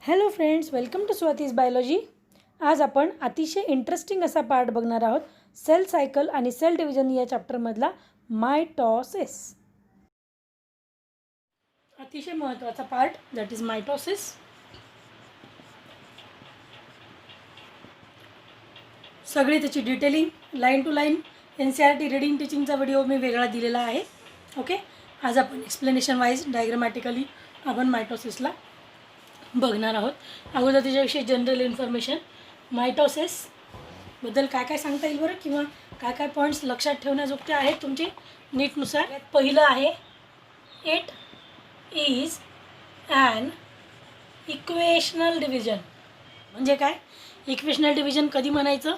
Hello friends, welcome to Swati's biology. आज आपण अतिशय इंटरेस्टिंग असा पार्ट बघणार आहोत, सेल सायकल आणि सेल डिव्हिजन या चॅप्टरमधला मायटॉसिस. अतिशय महत्त्वाचा पार्ट दॅट इज मायटॉसिस. सगळी त्याची detailing line to line NCERT reading टीचिंगचा व्हिडिओ मी वेगळा दिलेला आहे. ओके, आज आपण एक्सप्लेनेशन वाईज डायग्रामॅटिकली आपण मायटॉसिसला बघणार आहोत. अगोदर त्याच्याविषयी जनरल इन्फॉर्मेशन, मायटॉसिस बद्दल काय काय सांगता येईल बरं, किंवा काय काय पॉईंट्स लक्षात ठेवण्याजोगते आहेत तुमचे नीटनुसार. पहिलं आहे, it is an equational division. म्हणजे काय? इक्वेशनल डिव्हिजन कधी म्हणायचं?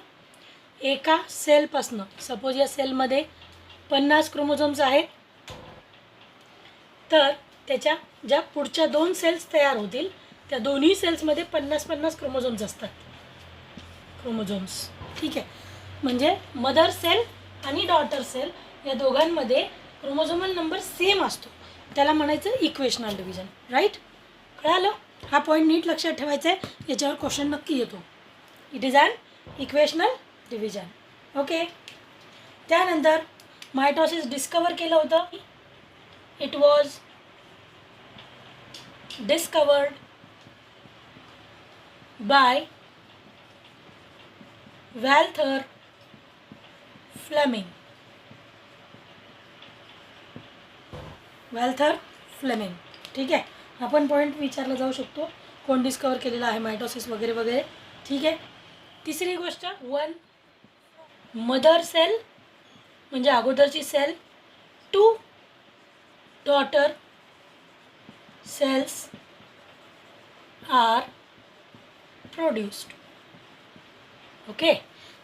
एका सेलपासनं, सपोज या सेलमध्ये 50 क्रोमोझोम्स आहेत, तर त्याच्या ज्या पुढच्या 2 सेल्स तयार होतील त्या दोन्ही सेल्समध्ये 50-50 क्रोमोझोम्स असतात. क्रोमोझोम्स, ठीक आहे. म्हणजे मदर सेल आणि डॉटर सेल या दोघांमध्ये क्रोमोझोमल नंबर सेम असतो, त्याला म्हणायचं इक्वेशनल डिव्हिजन. राईट? कळालं? हा पॉईंट नीट लक्षात ठेवायचा आहे, याच्यावर क्वेश्चन नक्की येतो. It is an equational division. Okay. त्यानंतर मायटॉसिस डिस्कवर केलं होतं. It was discovered by Walther Fleming. Walther Fleming, ठीक आहे. आपण पॉईंट विचारला जाऊ शकतो, कोण डिस्कवर केलेला आहे मायटॉसिस वगैरे वगैरे, ठीक आहे. तिसरी गोष्ट, वन मदर सेल म्हणजे अगोदरची cell, 2 daughter cells are produced. Okay.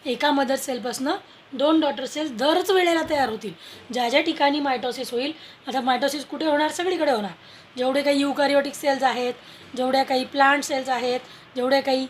एका मदर सेलपासनं 2 डॉटर सेल्स दरच वेळेला तयार होतील. ज्या ज्या ठिकाणी मायटॉसिस होईल, आता मायटॉसिस कुठे होणार? सगळीकडे होणार. जेवढे काही युकॅरियोटिक सेल्स आहेत, जेवढ्या काही प्लांट सेल्स आहेत, जेवढ्या काही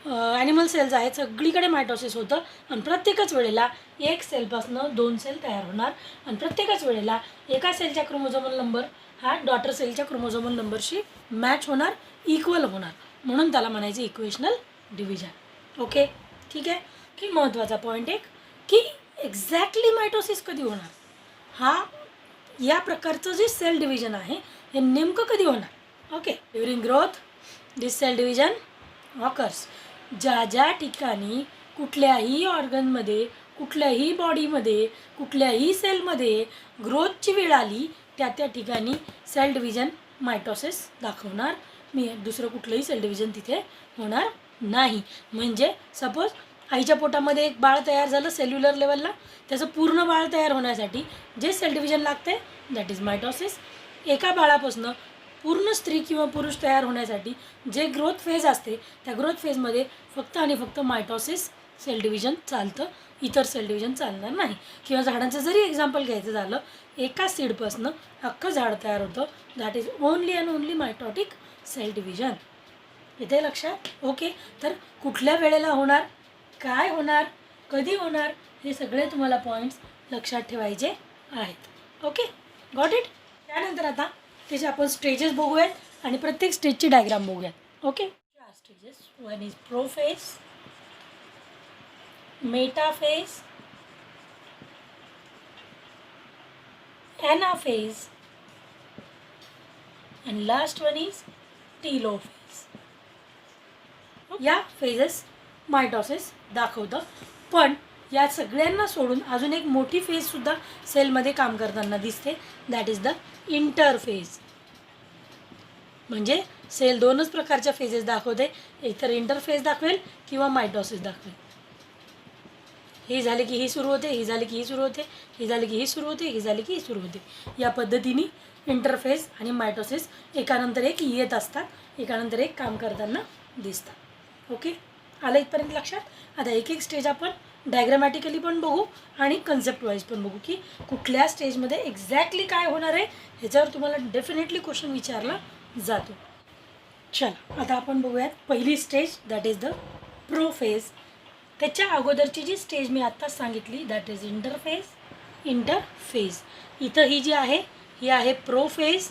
ॲनिमल सेल्स आहेत, सगळीकडे मायटॉसिस होतं. आणि प्रत्येकच वेळेला एक सेलपासनं 2 सेल तयार होणार, आणि प्रत्येकच वेळेला एका सेलच्या क्रोमोझोमल नंबर हा डॉटर सेलच्या क्रोमोझोमल नंबरशी मॅच होणार, इक्वल होणार. म्हणून त्याला म्हणायचं इक्वेशनल डिव्हिजन. ओके, ठीक आहे. की महत्त्वाचा पॉईंट एक, की एक्झॅक्टली मायटॉसिस कधी होणार, हा या प्रकारचं जे सेल डिव्हिजन आहे हे नेमकं कधी होणार? ओके. ड्युरिंग ग्रोथ दिस सेल डिव्हिजन ऑकर्स. ज्या ज्या ठिकाणी कुठल्याही ऑर्गनमध्ये, कुठल्याही बॉडीमध्ये, कुठल्याही सेलमध्ये ग्रोथची वेळ आली, त्या त्या ठिकाणी सेल डिव्हिजन मायटॉसिस दाखवणार. मी दुसरं कुठलंही सेल डिव्हिजन तिथे होणार नाही. म्हणजे सपोज आईच्या पोटामध्ये एक बाळ तयार झालं सेल्युलर लेवलला, त्याचं पूर्ण बाळ तयार होण्यासाठी जे सेल डिव्हिजन लागते दॅट इज मायटॉसिस. एका बाळापासून पूर्ण स्त्री किंवा पुरुष तयार होण्यासाठी जे ग्रोथ फेज असते, त्या ग्रोथ फेजमध्ये फक्त आणि फक्त मायटॉसिस सेल डिव्हिजन चालतं, इतर सेल डिव्हिजन चालणार नाही. किंवा झाडांचं जरी एक्झाम्पल घ्यायचं झालं, एका सीडपासनं अख्खं झाड तयार होतं, that is only and only mitotic cell division. येते लक्षात? ओके. तर कुठल्या वेळेला होणार, काय होणार, कधी होणार, हे सगळे तुम्हाला पॉईंट्स लक्षात ठेवायचे आहेत. Okay, got it. त्यानंतर आता त्याचे आपण स्टेजेस बघूयात आणि प्रत्येक स्टेजची डायग्राम बघूयात. Okay. 4 stages. One is prophase, metaphase, anaphase, and last one is telophase. या फेजेस मायटॉसिस दाखवतं. पण या सगळ्यांना सोडून अजून एक मोठी फेजसुद्धा सेलमध्ये काम करताना दिसते, दॅट इज द इंटरफेज. म्हणजे सेल 2च प्रकारच्या फेजेस दाखवते, एकतर इंटरफेज दाखवेल किंवा मायटॉसिस दाखवेल. ही झाली की ही सुरू होते, ही झाली की ही सुरू होते, ही झाली की ही सुरू होते, ही झाली की ही सुरू होते. या पद्धतीने इंटरफेज आणि मायटॉसिस एकानंतर एक येत असतात, एकानंतर एक काम करताना दिसतात. ओके, आलं इथपर्यंत लक्षात? आता एक एक स्टेज आपण डायग्रामॅटिकली पण बघू आणि कन्सेप्ट वाईज पण बघू, की कुठल्या स्टेजमध्ये एक्झॅक्टली काय होणार आहे, ह्याच्यावर तुम्हाला डेफिनेटली क्वेश्चन विचारला जातो. चला, आता आपण बघूयात पहिली stage, that is the prophase. त्याच्या अगोदरची जी स्टेज मी आत्ताच सांगितली दॅट इज इंटरफेज. इंटरफेज इथं ही जी आहे ही आहे प्रोफेज.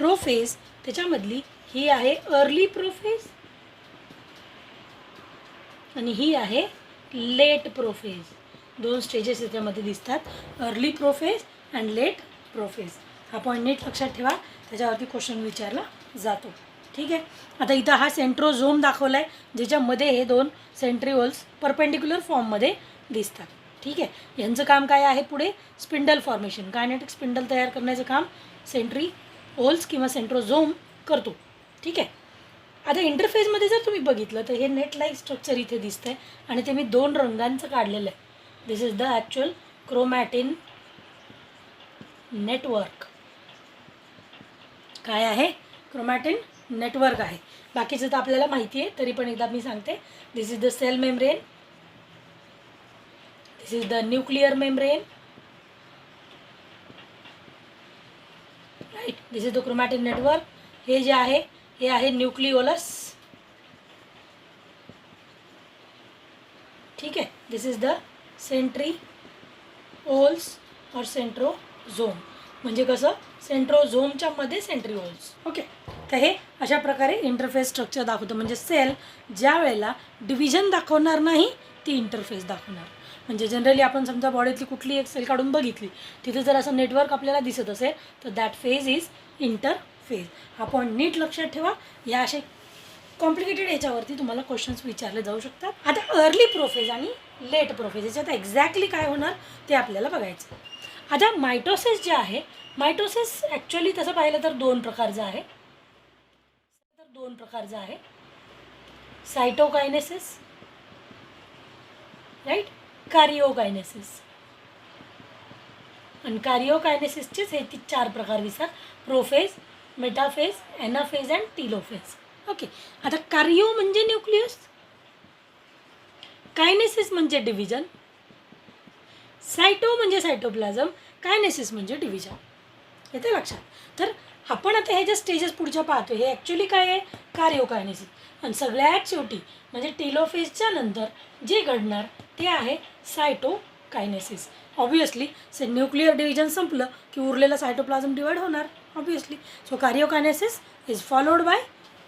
प्रोफेज त्याच्यामधली ही आहे अर्ली प्रोफेज आणि ही आहे लेट प्रोफेज. दोन स्टेजेस याच्यामध्ये दिसतात, early prophase and let prophase. हा पॉईंट नीट लक्षात ठेवा, त्याच्यावरती क्वेश्चन विचारला जातो. ठीक आहे. आता इथं हा सेंट्रोझोम दाखवला आहे, ज्याच्यामध्ये हे दोन सेंट्रिओल्स परपेंडिक्युलर फॉर्ममध्ये दिसतात. ठीक आहे. यांचं काम काय आहे, पुढे स्पिंडल फॉर्मेशन, कायनेटिक स्पिंडल तयार करण्याचं काम सेंट्रिओल्स किंवा सेंट्रोझोम करतो. ठीक आहे. आता इंटरफेसमध्ये जर तुम्ही बघितलं तर हे नेट लाईक स्ट्रक्चर इथे दिसतं आहे आणि ते मी दोन रंगांचं काढलेलं आहे. This is the actual chromatin network. काय आहे, क्रोमॅटिन नेटवर्क आहे. बाकीचं तर आपल्याला माहिती आहे, तरी पण एकदा मी सांगते. This is the cell membrane, this is the nuclear membrane, right. This is the chromatin network. हे जे आहे हे आहे न्यूक्लिओलस. ठीक आहे. दिस इज द सेंट्रिओल्स और सेंट्रोझोम. म्हणजे कसं, सेंट्रोझोमच्या मध्ये सेंट्रिओल्स. ओके. तर हे अशा प्रकारे इंटरफेस स्ट्रक्चर दाखवतं. म्हणजे सेल ज्या वेळेला डिव्हिजन दाखवणार नाही ती इंटरफेस दाखवणार. म्हणजे जनरली आपण समजा बॉडीतली कुठली एक सेल काढून बघितली, तिथे जर असं नेटवर्क आपल्याला दिसत असेल तर दॅट फेज इज इंटरफेज. हा पॉईंट नीट लक्षात ठेवा. या असे कॉम्प्लिकेटेड याच्यावरती तुम्हाला क्वेश्चन्स विचारले जाऊ शकतात. आता अर्ली प्रोफेज आणि लेट प्रोफेज याच्यात एक्झॅक्टली काय होणार ते आपल्याला बघायचं. आता मायटोसिस जे आहे, मायटोसिस ॲक्च्युअली तसं पाहिलं तर दोन प्रकारचं आहे. Cytokinesis, right, कार्डिओकायनेसिस. आणि कार्डिओकायनेसिसचेच हे 4 प्रकार दिसतात, prophase, metaphase, anaphase and telophase. Okay. आता कार्डिओ म्हणजे न्यूक्लियस, कायनेसिस म्हणजे डिव्हिजन, सायटो म्हणजे सायटोप्लाझम, कायनेसिस म्हणजे डिव्हिजन. येते लक्षात. तर आपण आता हे जे स्टेजेस पुढच्या पाहतो हे ॲक्च्युली काय आहे, कार्डिओकायनेसिस. आणि सगळ्यात शेवटी म्हणजे टीलोफेजच्या नंतर जे घडणार ते आहे सायटोकायनेसिस. ऑब्वियसली न्यूक्लियर डिव्हिजन संपलं की उरलेलं सायटोप्लाझम डिवाइड होणार obviously. So karyokinesis is followed by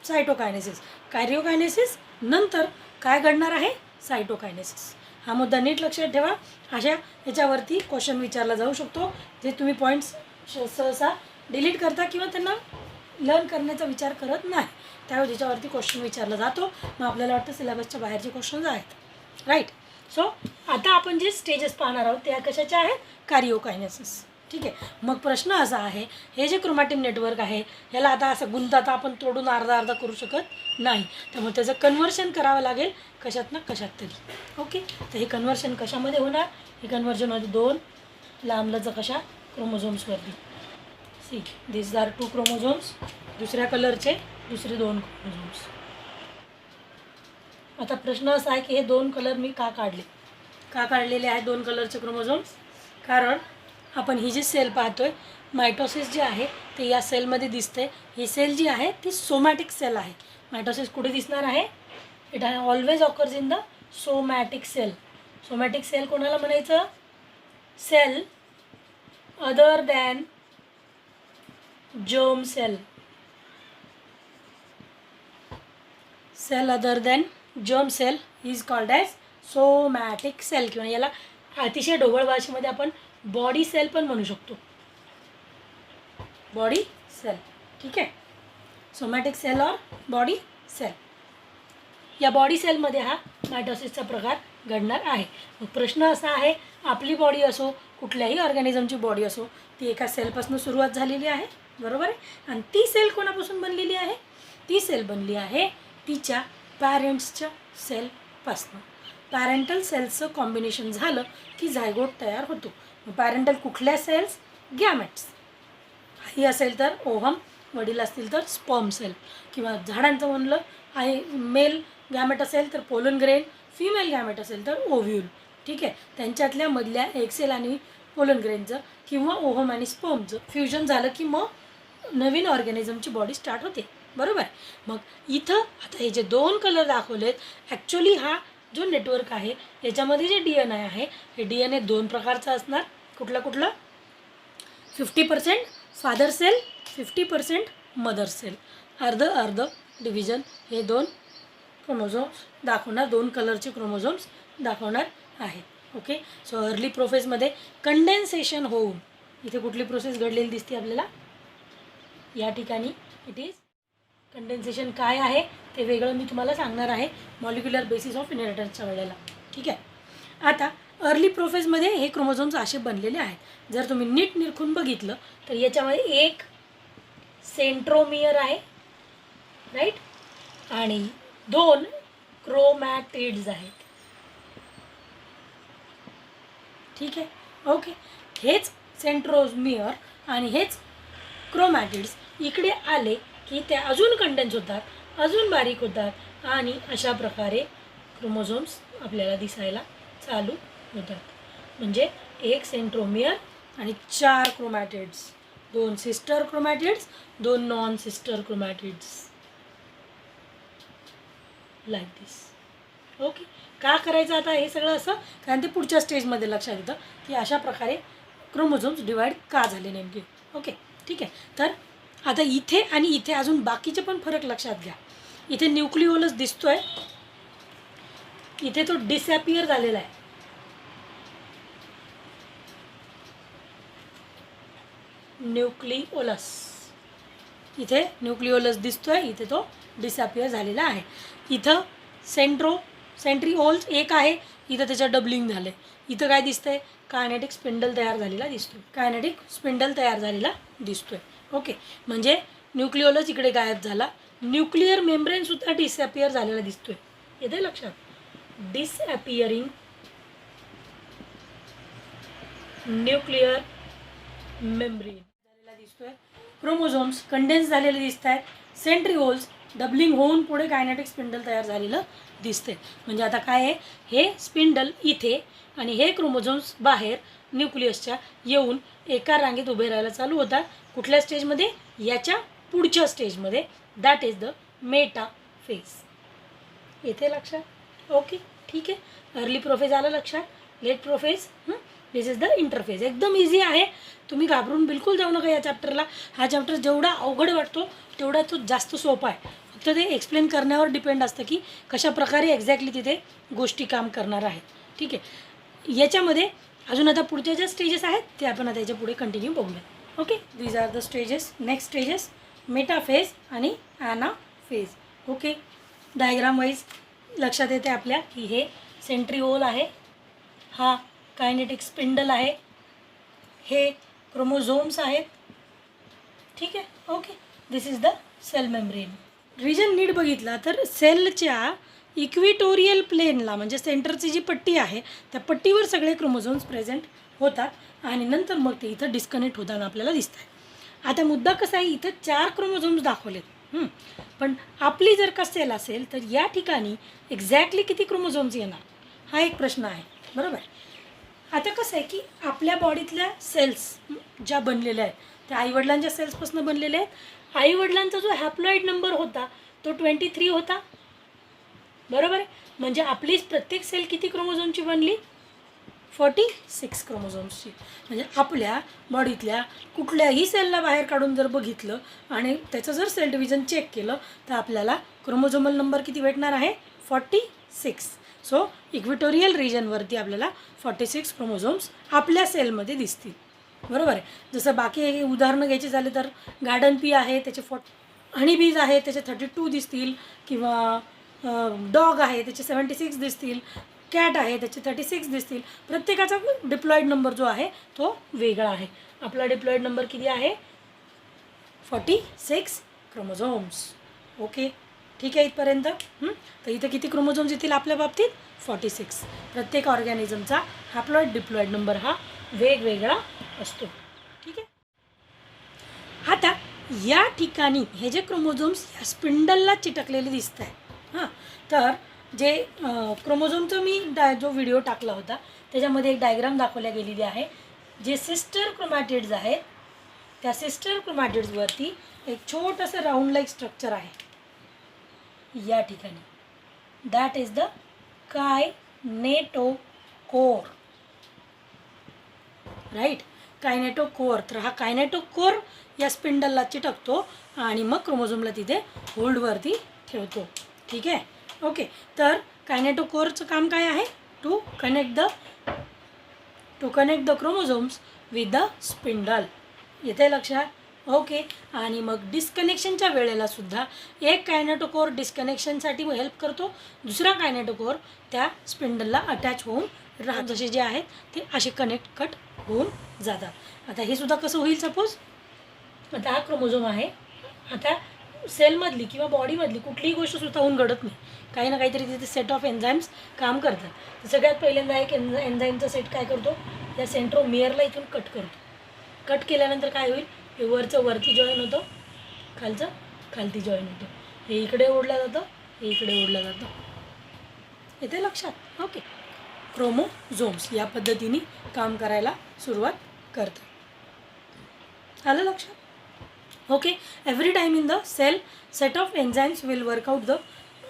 cytokinesis. Karyokinesis नंतर काय घडणार आहे, सायटोकायनेसिस. हा मुद्दा नीट लक्षात ठेवा. अशा याच्यावरती क्वेश्चन विचारला जाऊ शकतो जे तुम्ही पॉईंट्स सहसा डिलीट करता किंवा त्यांना लर्न करण्याचा विचार करत नाही, त्यावेळी त्याच्यावरती क्वेश्चन विचारला जातो. मग आपल्याला वाटतं सिलेबसच्या बाहेरचे क्वेश्चन्स आहेत, राईट. सो आता आपण जे स्टेजेस पाहणार आहोत त्या कशाच्या आहेत, कार्डिओकायनेसिस. ठीक आहे. मग प्रश्न असा आहे, हे जे क्रोमॅटिन नेटवर्क आहे ह्याला आता असं गुंताता आपण तोडून अर्धा अर्धा करू शकत नाही, त्यामुळे त्याचं कन्व्हर्शन करावं लागेल कशात ना कशात तरी. ओके. तर हे कन्व्हर्शन कशामध्ये होणार, हे कन्व्हर्जन होते दोन लांबलचक अशा क्रोमोझोम्सवरती. सी दिस आर 2 क्रोमोझोम्स, दुसऱ्या कलरचे दुसरे 2 क्रोमोझोम्स. आता प्रश्न असा आहे की हे 2 कलर मी का काढलेले आहेत 2 कलरचे क्रोमोझोम्स, कारण आपण ही जी सेल पाहतोय मायटोसिस जे आहे ते या सेलमध्ये दिसते. ही सेल जी आहे ती सोमॅटिक सेल आहे. मायटोसिस कुठे दिसणार आहे, it always occurs in the somatic cell. Somatic cell कोणाला म्हणायचं, cell other than germ cell. Cell other than germ cell is called as somatic cell किंवा याला अतिशय ढोबळ भाषेमध्ये आपण बॉडी सेल पण म्हणू शकतो, बॉडी सेल. ठीक आहे. सोमॅटिक सेल और बॉडी सेल. या बॉडी सेलमध्ये हा मायटोसिसचा प्रकार घडणार आहे. मग प्रश्न असा आहे, आपली बॉडी असो कुठल्याही ऑर्गॅनिझमची बॉडी असो ती एका सेलपासून सुरुवात झालेली आहे, बरोबर आहे. आणि ती सेल कोणापासून बनलेली आहे, ती सेल बनली आहे तिच्या पॅरेंट्सच्या सेलपासून. पॅरेंटल सेल्सचं कॉम्बिनेशन झालं की झायगोट तयार होतो. पॅरेंटल कुठल्या सेल्स, गॅमेट्स. आई असेल तर ओव्हम, वडील असतील तर स्पर्म सेल. किंवा झाडांचं म्हणलं आहे, मेल गॅमेट असेल तर पोलन ग्रेन, फिमेल गॅमेट असेल तर ओव्ह्यूल. ठीक आहे. त्यांच्यातल्या मधल्या एक सेल आणि पोलन ग्रेनचं किंवा ओव्हम आणि स्पर्मचं फ्युजन झालं की मग नवीन ऑर्गॅनिझमची बॉडी स्टार्ट होते, बरोबर. मग इथं आता हे जे 2 कलर दाखवलेत ॲक्च्युली हा जो नेटवर्क आहे याच्यामध्ये जे DNA आहे हे DNA 2 प्रकारचं असणार. कुठलं 50% फादर सेल, 50% मदर सेल. अर्ध अर्ध डिव्हिजन हे 2 क्रोमोझोम्स दाखवणार, 2 कलरचे क्रोमोझोम्स दाखवणार आहेत. ओके. सो अर्ली प्रोफेजमध्ये कंडेन्सेशन होऊन इथे कुठली प्रोसेस घडलेली दिसते आपल्याला या ठिकाणी. It is condensation. काय आहे ते वेगळं मी तुम्हाला सांगणार आहे मॉलिक्युलर बेसिस ऑफ इनहेरिटन्सच्या वेळेला. ठीक आहे. आता अर्ली प्रोफेजमध्ये हे क्रोमोझोम्स असे बनलेले आहेत. जर तुम्ही नीट निरखून बघितलं तर याच्यामध्ये एक सेंट्रोमियर आहे, राईट, आणि 2 क्रोमॅटिड्स आहेत. ठीक आहे. ओके. हेच सेंट्रोमियर आणि हेच क्रोमॅटिड्स इकडे आले की ते अजून कंडेन्स होतात, अजून बारीक होतात आणि अशा प्रकारे क्रोमोझोम्स आपल्याला दिसायला चालू होतात. म्हणजे एक सेंट्रोमियर आणि 4 chromatids, 2 sister chromatids, 2 non sister chromatids, like this. Okay. का करायचं आता हे सगळं असं? कारण ते पुढच्या स्टेजमध्ये लक्षात येतं की अशा प्रकारे क्रोमोझोम्स डिवाईड का झाले नेमके. ओके. ठीक आहे. तर आता इथे आणि इथे अजून बाकीचे पण फरक लक्षात घ्या. इथे न्यूक्लिओलस दिसतोय, इथे तो डिसॅपियर झालेला आहे. न्यूक्लिओलस, इथे न्यूक्लिओलस दिसतोय, इथे तो डिसॅपियर झालेला आहे. इथं सेंट्रिओल्स एक आहे, इथं त्याचं डबलिंग झालं आहे. इथं काय दिसतंय? कायनेटिक स्पिंडल तयार झालेला दिसतोय, कायनेटिक स्पिंडल तयार झालेला दिसतोय. ओके. म्हणजे न्यूक्लिओलस इकडे गायब झाला, न्यूक्लिअर मेम्ब्रेनसुद्धा डिसॅपियर झालेला दिसतोय. येते लक्षात? डिसॅपियरिंग न्यूक्लिअर मेम्ब्रेन झालेला दिसतोय. क्रोमोझोम्स कंडेन्स झालेले दिसत आहेत. सेंट्रिओल्स डबलिंग होऊन पुढे कायनेटिक स्पिंडल तयार झालेलं दिसते. म्हणजे आता काय आहे? हे स्पिंडल इथे आणि हे क्रोमोझोम्स बाहेर न्यूक्लियसच्या येऊन एका रांगेत उभे राहायला चालू होतात. कुठल्या स्टेजमध्ये? याच्या पुढच्या स्टेजमध्ये. That is the metaphase. येथे लक्षात? ओके. ठीक आहे. अर्ली प्रोफेज आलं लक्षात. Late prophase, this is the interphase. एकदम इझी आहे, तुम्ही घाबरून बिलकुल जाऊ नका या चॅप्टरला. हा चॅप्टर जेवढा अवघड वाटतो तेवढा तो जास्त सोपा आहे. फक्त ते एक्सप्लेन करण्यावर डिपेंड असतं की कशा प्रकारे एक्झॅक्टली तिथे गोष्टी काम करणार आहेत. ठीक आहे. याच्यामध्ये अजून आता पुढच्या ज्या स्टेजेस आहेत ते आपण आता याच्या पुढे कंटिन्यू बघूया. Okay. These are the stages. Next stages metaphase आणि anaphase. Okay. Diagram wise लक्षात येते आपल्या की हे सेंट्रिओल आहे, हा कायनेटिक स्पिंडल आहे, हे क्रोमोझोम्स आहेत. ठीक आहे. Okay. This is the cell membrane. Region नीट बघितला तर सेलच्या इक्विटोरियल प्लेनला म्हणजे सेंटरची जी पट्टी आहे त्या पट्टीवर सगळे क्रोमोझोम्स प्रेझेंट होतात आणि नंतर मग ते इथं डिस्कनेक्ट होताना आपल्याला दिसत आहे. आता मुद्दा कसा आहे, इथं 4 क्रोमोझोम्स दाखवलेत, पण आपली जर का सेल असेल तर या ठिकाणी एक्झॅक्टली किती क्रोमोझोम्स येणार हा एक प्रश्न आहे. बरोबर. आता कसं आहे की आपल्या बॉडीतल्या सेल्स ज्या बनलेल्या आहेत त्या आईवडिलांच्या सेल्सपासून बनलेल्या आहेत. आईवडिलांचा जो हॅप्लॉईड नंबर होता तो 23 होता. बरोबर आहे. म्हणजे आपली प्रत्येक सेल किती क्रोमोझोमची बनली? 46 क्रोमोझोम्सची. म्हणजे आपल्या बॉडीतल्या कुठल्याही सेलला बाहेर काढून जर बघितलं आणि त्याचं जर सेल डिव्हिजन चेक केलं तर आपल्याला क्रोमोझोमल नंबर किती भेटणार आहे? 46. सो इक्विटोरियल रिजनवरती आपल्याला 46 क्रोमोझोम्स आपल्या सेलमध्ये दिसतील. बरोबर आहे. जसं बाकी उदाहरणं घ्यायची झाले तर गार्डन पी आहे त्याचे हनीबीज आहे त्याचे 32 दिसतील, किंवा डॉग आहे त्याचे 76 दिसतील, कॅट आहे त्याचे 36 दिसतील. प्रत्येकाचा डिप्लॉईड नंबर जो आहे तो वेगळा आहे. आपला डिप्लॉईड नंबर किती आहे? 46 क्रोमोझोम्स. ओके. ठीक आहे इथपर्यंत. तर इथं किती क्रोमोझोम्स येतील आपल्या बाबतीत? 46. प्रत्येक ऑर्गॅनिझमचा हॅप्लॉईड डिप्लॉईड नंबर हा वेगवेगळा असतो. ठीक आहे. आता या ठिकाणी हे जे क्रोमोझोम्स या स्पिंडलला चिटकलेले दिसत आहे, तर जे क्रोमोझोमचं मी जो व्हिडिओ टाकला होता त्याच्यामध्ये एक डायग्राम दाखवल्या गेलेली आहे. जे सिस्टर क्रोमॅटिड्स आहेत त्या सिस्टर क्रोमॅटिड्सवरती एक छोटंसं राऊंड लाईक स्ट्रक्चर आहे या ठिकाणी. That is the kinetochore. Right. Kinetochore. तर हा कायनेटोकोर या स्पिंडलला चिटकतो आणि मग क्रोमोझोमला तिथे होल्डवरती ठेवतो. ठीक आहे. ओके, तर कायनेटोकोरचं काम काय आहे? To connect the chromosomes with the spindle. येते लक्षात? ओके. आणि मग डिस्कनेक्शनच्या वेळेला सुद्धा एक कायनेटोकोर डिस्कनेक्शनसाठी हेल्प करतो, दुसरा कायनेटोकोर त्या स्पिंडलला अटॅच होऊन राहत. जसे जे आहेत ते असे कट होऊन जातात. आता हे सुद्धा कसं होईल? सपोज आता हा क्रोमोझोम आहे. आता सेलमधली किंवा बॉडीमधली कुठलीही गोष्ट स्वतःहून घडत नाही, काही ना काहीतरी तिथे सेट ऑफ एन्झाईम्स काम करतात. तर सगळ्यात पहिल्यांदा एक एन्झाईमचा सेट काय करतो? या सेंट्रोमियरला इथून कट करतो. कट केल्यानंतर काय होईल? हे वरचं वरती जॉईन होतं, खालचं खालती जॉईन होतं. हे इकडे ओढलं जातं, हे इकडे ओढलं जातं. येते लक्षात? ओके. क्रोमोझोम्स या पद्धतीने काम करायला सुरुवात करतात. आलं लक्षात? Okay. Every time in the cell set of enzymes will work out the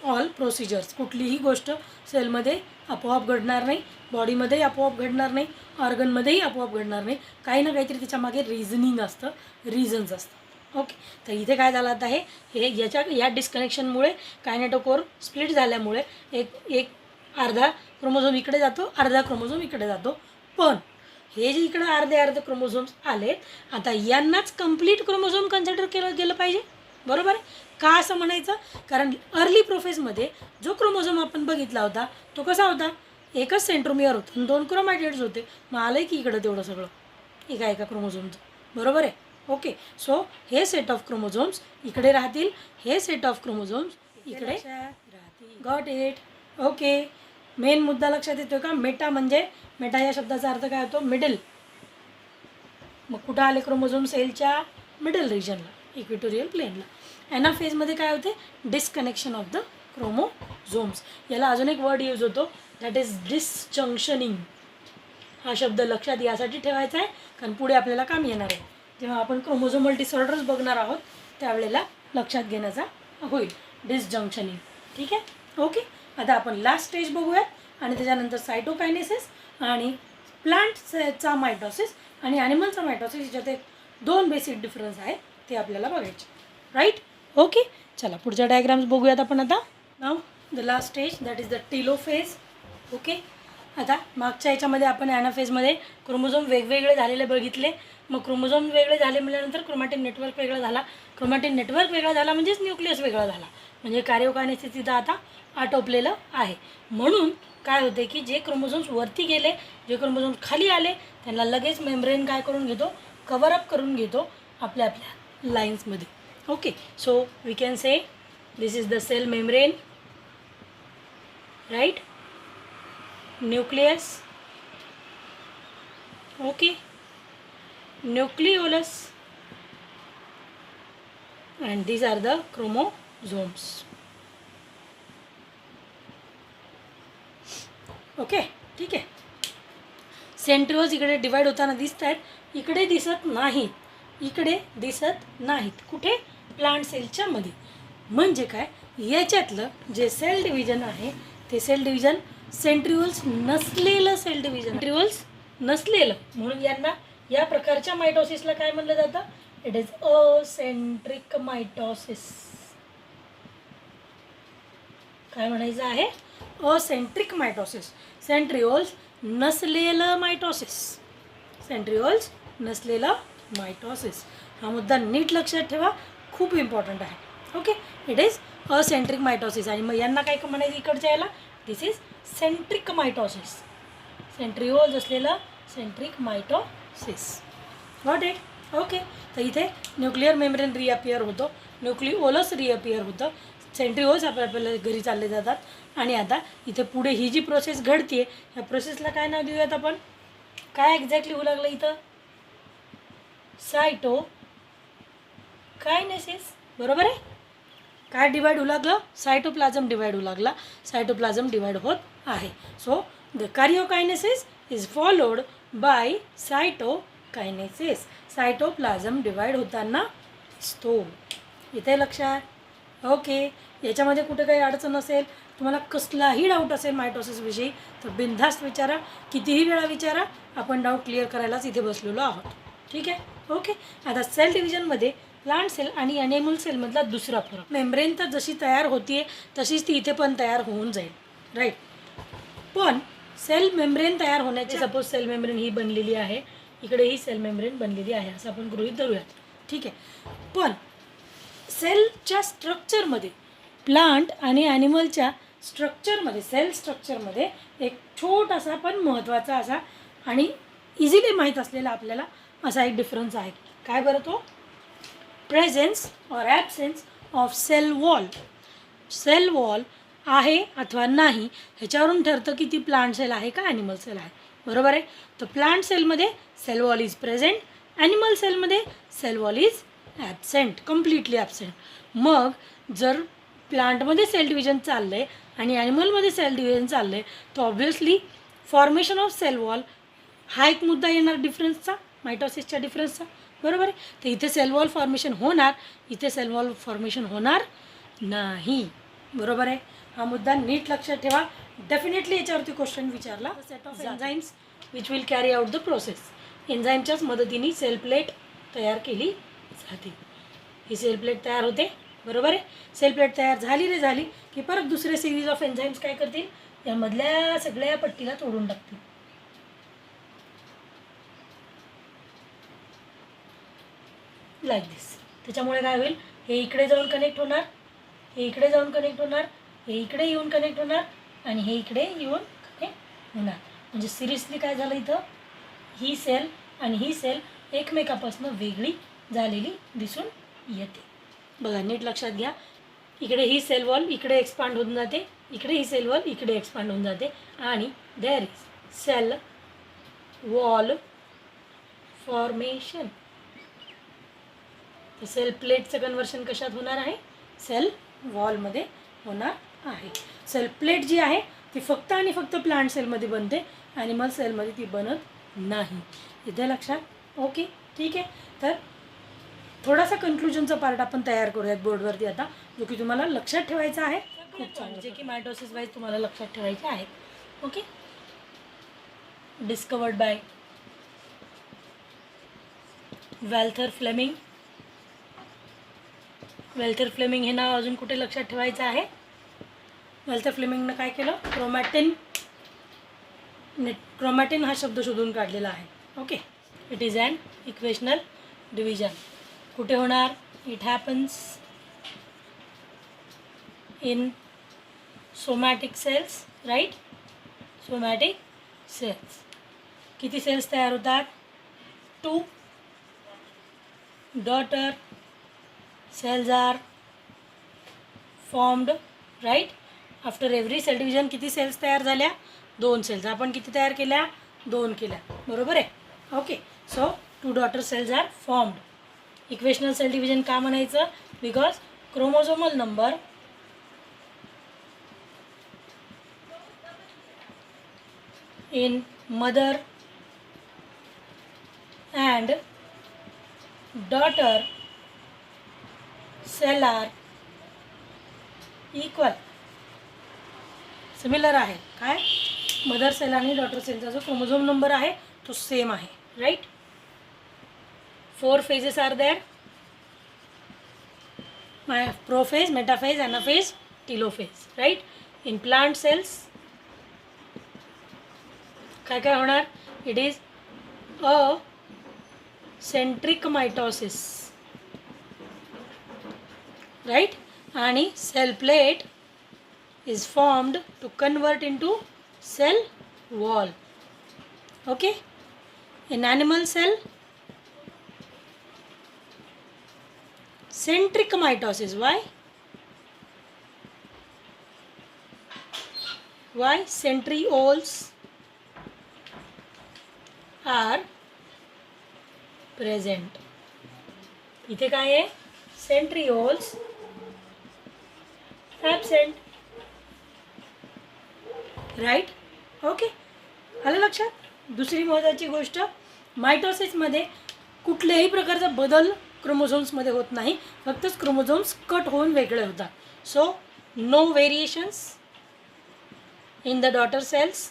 all procedures. कुठलीही गोष्ट सेलमध्ये आपोआप घडणार नाही, बॉडीमध्येही आपोआप घडणार नाही, ऑर्गनमध्येही आपोआप घडणार नाही. काही ना काहीतरी त्याच्यामागे रिझनिंग असतं, रिझन्स असतात. ओके. तर इथे काय झालं आता हे या डिस्कनेक्शनमुळे कायनेटोकोर स्प्लिट झाल्यामुळे एक अर्धा क्रोमोझोम इकडे जातो, अर्धा क्रोमोझोम इकडे जातो. पण हे जे इकडे अर्धे क्रोमोझोम्स आलेत, आता यांनाच कंप्लीट क्रोमोझोम कन्सिडर केलं गेलं पाहिजे. बरोबर आहे का? असं म्हणायचं कारण अर्ली प्रोफेसमध्ये जो क्रोमोझोम आपण बघितला होता तो कसा होता? एकच सेंट्रोमियर होतं, 2 क्रोमॅटिड्स होते. मग आलं की इकडं तेवढं सगळं एका क्रोमोझोमचं. बरोबर आहे? ओके. सो हे सेट ऑफ क्रोमोझोम्स इकडे राहतील, हे सेट ऑफ क्रोमोझोम्स इकडे राहतील. Got it? ओके. मेन मुद्दा लक्षात येतो का? मेटा या शब्दाचा अर्थ काय होतो? मिडल. मग कुठं आले क्रोमोझोम? सेलच्या मिडल रिजनला, इक्वेटोरियल प्लेनला. ॲनाफेजमध्ये काय होते? Disconnection of the chromosomes. याला अजून एक वर्ड यूज होतो, दॅट इज डिसजंक्शनिंग. हा शब्द लक्षात यासाठी ठेवायचा आहे कारण पुढे आपल्याला काम येणार आहे. जेव्हा आपण क्रोमोझोमल डिसऑर्डर्स बघणार आहोत त्यावेळेला लक्षात घेण्याचा होईल डिसजंक्शनिंग. ठीक आहे. ओके. आता आपण लास्ट स्टेज बघूयात आणि त्याच्यानंतर सायटोकायनेसिस आणि प्लांटचा मायटोसिस आणि ॲनिमलचा मायटोसिस याच्यात एक 2 बेसिक डिफरन्स आहेत ते आपल्याला बघायचे. राईट? ओके. चला पुढच्या डायग्राम्स बघूयात आपण आता. नाव the last stage that is the telophase. Okay. आता मागच्या याच्यामध्ये आपण ॲनाफेजमध्ये क्रोमोझोम वेगवेगळे झालेले बघितले. मग क्रोमोझोम वेगळे झाले म्हटल्यानंतर क्रोमॅटिन नेटवर्क वेगळा झाला. क्रोमॅटिन नेटवर्क वेगळा झाला म्हणजेच न्यूक्लियस वेगळा झाला. म्हणजे कार्योकायनेसिस तिथं आता आटोपलेलं आहे. म्हणून काय होते की जे क्रोमोझोम्स वरती गेले, जे क्रोमोझोम्स खाली आले त्यांना लगेच मेम्ब्रेन काय करून घेतो? कव्हरअप करून घेतो आपल्या लाईन्समध्ये. Okay. So we can say this is the cell membrane, right? Nucleus, okay, nucleolus, and these are the chromosomes. Okay. ठीक आहे. सेंट्रिओल्स इकडे डिवाइड होताना दिसत आहेत, इकडे दिसत नाहीत, इकडे दिसत नाहीत. कुठे? प्लांट सेलच्या मध्ये. म्हणजे काय? याच्यातलं जे सेल डिव्हिजन आहे ते सेल डिव्हिजन सेंट्रिओल्स नसलेलं सेल डिव्हिजन. सेंट्रिओल्स नसलेलं म्हणून यांना या प्रकारच्या मायटोसिसला काय म्हणलं जातं? It is eccentric mitosis. काय म्हणायचं आहे? Eccentric mitosis. सेंट्रिओल्स नसलेलं मायटोसिस. सेंट्रिओल्स नसलेलं मायटोसिस. हा मुद्दा नीट लक्षात ठेवा, खूप इम्पॉर्टंट आहे. Okay. It is eccentric mitosis. आणि मग यांना काय म्हणायचं इकडच्या याला? दिस इज सेंट्रिक मायटोसिस. सेंट्रिओल्स असलेलं centric mitosis. Got it? Okay. तर इथे न्यूक्लिअर मेम्ब्रेन रिअपियर होतो, न्यूक्लिओलस रिअपियर होतं, सेंट्रिओल्स आपल्याला घरी चालले जातात. आणि आता इथे पुढे ही जी प्रोसेस घडते ह्या प्रोसेसला काय नाव देऊयात आपण? काय एक्झॅक्टली होऊ लागलं इथं? सायटोकायनेसिस. बरोबर आहे? काय डिवाइड होऊ लागलं? सायटोप्लाझम डिवाइड होऊ लागला. सायटोप्लाझम डिवाइड होत आहे. So the karyokinesis is followed by cytokinesis. Cytoplasm divide होताना दिसतो. इथे लक्षात? ओके. याच्यामध्ये कुठे काही अडचण असेल, तुम्हाला कसलाही डाऊट असेल मायटोसिसविषयी तर बिनधास्त विचारा, कितीही वेळा विचारा. आपण डाऊट क्लिअर करायलाच इथे बसलेलो आहोत. ठीक आहे? ओके. आता सेल डिव्हिजनमध्ये प्लांट सेल आणि ॲनिमल सेलमधला दुसरा फरक, मेम्ब्रेन तर जशी तयार होतीये तशीच ती इथे पण तयार होऊन जाईल, राईट. पण सेल मेम्ब्रेन तयार होण्याची, सपोज सेल मेम्ब्रेन ही बनलेली आहे, इकडे ही सेल मेम्ब्रेन बनलेली आहे असं आपण गृहीत धरूयात, ठीक आहे. पण सेलच्या स्ट्रक्चरमध्ये, प्लांट आणि ॲनिमलच्या स्ट्रक्चरमध्ये, सेल स्ट्रक्चरमध्ये एक छोटासा पण महत्त्वाचा असा आणि इझिली माहीत असलेला आपल्याला असा एक डिफरन्स आहे. काय बरं तो? Presence or absence of cell wall. Cell wall आहे अथवा नाही ह्याच्यावरून ठरतं की ती प्लांट सेल आहे का ॲनिमल सेल आहे, बरोबर आहे. तर प्लांट सेलमध्ये cell wall is present, animal सेलमध्ये cell wall is absent, completely absent. मग जर प्लांटमध्ये सेल डिव्हिजन चाललं आहे आणि ॲनिमलमध्ये सेल डिव्हिजन चाललं आहे तर obviously formation of cell wall हा एक मुद्दा येणार डिफरन्सचा, मायटॉसिसच्या डिफरन्सचा, बरोबर आहे. तर इथे सेल वॉल फॉर्मेशन होणार, इथे सेल वॉल फॉर्मेशन होणार नाही, बरोबर आहे. हा मुद्दा नीट लक्षात ठेवा. डेफिनेटली याच्यावरती क्वेश्चन विचारला. Set of enzymes which will carry out the process. एन्झाईमच्याच मदतीने सेल प्लेट तयार केली जाते. ही सेल प्लेट तयार होते, बरोबर आहे. सेल प्लेट तयार झाली की परत दुसरे सिरीज ऑफ एन्झाईम्स काय करतील, यामधल्या सगळ्या पट्टीला तोडून टाकतील. लाईक दिस. त्याच्यामुळे काय होईल, हे इकडे जाऊन कनेक्ट होणार, हे इकडे जाऊन कनेक्ट होणार, हे इकडे येऊन कनेक्ट होणार आणि हे इकडे येऊन कनेक्ट होणार. म्हणजे सिरियसली काय झालं, इथं ही सेल आणि ही सेल एकमेकापासून वेगळी झालेली दिसून येते. बघा नीट लक्षात घ्या. इकडे ही सेल वॉल इकडे एक्सपांड होऊन जाते, इकडे ही सेल वॉल इकडे एक्सपांड होऊन जाते आणि there is cell wall formation. तर सेल प्लेटचं कन्वर्शन कशात होणार आहे, सेल वॉलमध्ये होणार आहे. सेल प्लेट जी आहे ती फक्त आणि फक्त प्लांट सेलमध्ये बनते, ॲनिमल सेलमध्ये ती बनत नाही. इथे लक्षात, ओके, ठीक आहे. तर थोडासा कन्क्लुजनचा पार्ट आपण तयार करूयात बोर्डवरती आता, जो की तुम्हाला लक्षात ठेवायचा आहे, खूप छान, जे की मायटोसिस वाईज तुम्हाला लक्षात ठेवायचे आहे. Okay. Discovered by Walther Flemming. Walther Flemming हे नाव अजून कुठे लक्षात ठेवायचं आहे. वॅल्थर फ्लेमिंगनं काय केलं, क्रोमॅटिन हा शब्द शोधून काढलेला आहे. Okay. It is an equational division. कुठे होणार, it happens in somatic cells, right. Somatic cells. किती सेल्स तयार होतात, 2 daughter cells are formed, right. After every cell division किती सेल्स तयार झाल्या, 2 सेल्स. आपण किती तयार केल्या, 2 केल्या, बरोबर आहे. Okay. So 2 daughter cells are formed. Equational cell division का म्हणायचं, because chromosomal number in mother and daughter cell are equal, similar आहे. काय, मदर सेल आणि डॉटर सेलचा जो क्रोमोझोम नंबर आहे तो सेम आहे, right. 4 phases are there, prophase, metaphase, anaphase, telophase, right. In plant cells काय काय होणार, it is a centric mitosis, right. आणि cell plate is formed to convert into cell wall. Okay. In animal cell, centric mitosis. Why centrioles are present. इथे काय आहे, centrioles absent, right. Okay. आलं लक्षात. दुसरी महत्त्वाची गोष्ट, मायटोसिसमध्ये कुठल्याही प्रकारचा बदल क्रोमोझोम्समध्ये होत नाही, फक्तच क्रोमोझोम्स कट होऊन वेगळे होतात. So no variations in the daughter cells,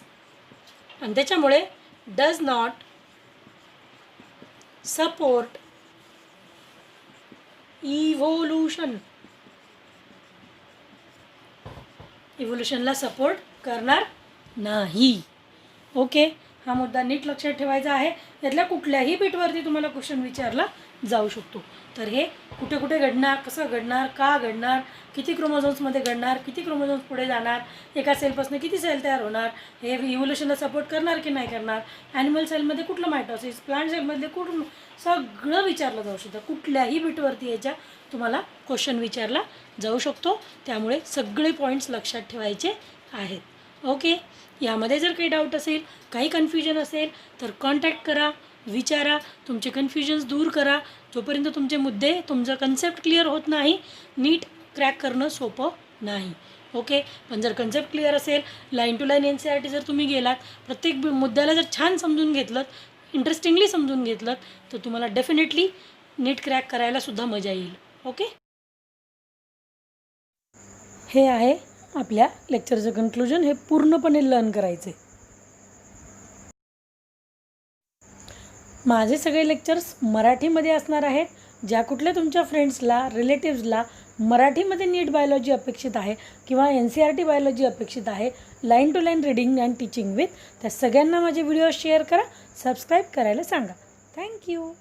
आणि त्याच्यामुळे डज नॉट सपोर्ट इव्होल्यूशन. इव्होल्यूशनला सपोर्ट करणार नाही. ओके, हा मुद्दा नीट लक्षात ठेवायचा आहे. यातल्या कुठल्याही बिटवरती तुम्हाला क्वेश्चन विचारला जाऊ शकतो. तर हे कुठे कुठे घडणार, कसं घडणार, का घडणार, किती क्रोमोझोम्समध्ये घडणार, किती क्रोमोझोम्स पुढे जाणार, एका सेलपासून किती सेल तयार होणार, हे इव्होल्यूशनला सपोर्ट करणार की नाही करणार, ॲनिमल सेलमध्ये कुठलं मायटॉसिस, प्लांट सेलमधले कुठलं, सगळं विचारलं जाऊ शकतं. कुठल्याही बिटवरती याच्या तुम्हाला क्वेश्चन विचारला जाऊ शकतो. त्यामुळे सगळे पॉईंट्स लक्षात ठेवायचे आहेत. ओके, यामध्ये जर काही डाऊट असेल, काही कन्फ्युजन असेल तर कॉन्टॅक्ट करा, विचारा, तुमचे कन्फ्युजन्स दूर करा. जोपर्यंत तुमचे मुद्दे, तुमचं कन्सेप्ट क्लिअर होत नाही, नीट क्रॅक करणं सोपं नाही. ओके, पण जर कन्सेप्ट क्लिअर असेल, लाईन टू लाईन NCERT जर तुम्ही गेलात, प्रत्येक मुद्द्याला जर छान समजून घेतलं, इंटरेस्टिंगली समजून घेतलं, तर तुम्हाला डेफिनेटली नीट क्रॅक करायलासुद्धा मजा येईल. ओके, हे आहे आपल्या लेक्चरचं कन्क्लुजन. हे पूर्णपणे लर्न करायचं आहे. माझे सगळे लेक्चर्स मराठीमध्ये असणार आहेत. ज्या कुठल्या तुमच्या फ्रेंड्सला, रिलेटिव्सला मराठीमध्ये नीट बायोलॉजी अपेक्षित आहे किंवा NCERT बायोलॉजी अपेक्षित आहे, line to line reading and teaching with, त्या सगळ्यांना माझे व्हिडिओ शेअर करा, सबस्क्राईब करायला सांगा. थँक्यू.